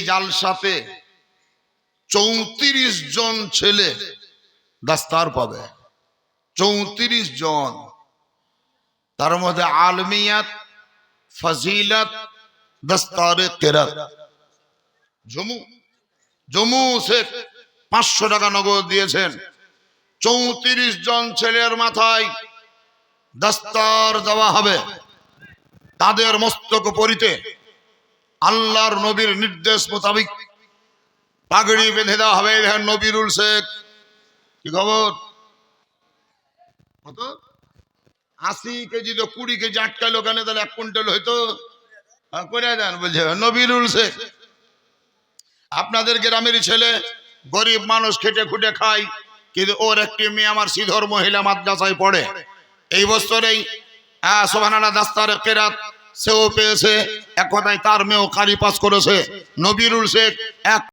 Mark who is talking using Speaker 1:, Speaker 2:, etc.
Speaker 1: জালসাতে 34 জন ছেলে দাস্তার পাবে। 34 জন, তার মধ্যে আলমিয়াত, ফজিলত, দাস্তারে কেরাত। জম্মু শেখ 500 টাকা নগদ দিয়েছেন। 34 জন ছেলের মাথায় দাস্তার দেওয়া হবে। তাদের মস্তক পরিতে আল্লাহর নবীর নির্দেশ মোতাবেক পাগড়ি বেঁধে দেওয়া হবে। দেখেন নবীরুল শেখ, কি খবর? কত? 80 কেজি তো 20 কেজি আটকালো কেন? তাহলে 1 কুইন্টাল হয়তো করে দেন। বলছে নবীরুল শেখ, আপনাদের গ্রামের ছেলে, গরিব মানুষ, খেটে খুটে খায়, কিন্তু ওর একটি মেয়ে আমার সিধর মহিলা মাদ্রাসায় পড়ে। এই বছরেই সুবহানাল্লাহ দাস্তারে কেরাত সেও পেয়েছে। এক কথায় তার মেয়েও কারি পাস করেছে। নবীরুল শেখ এক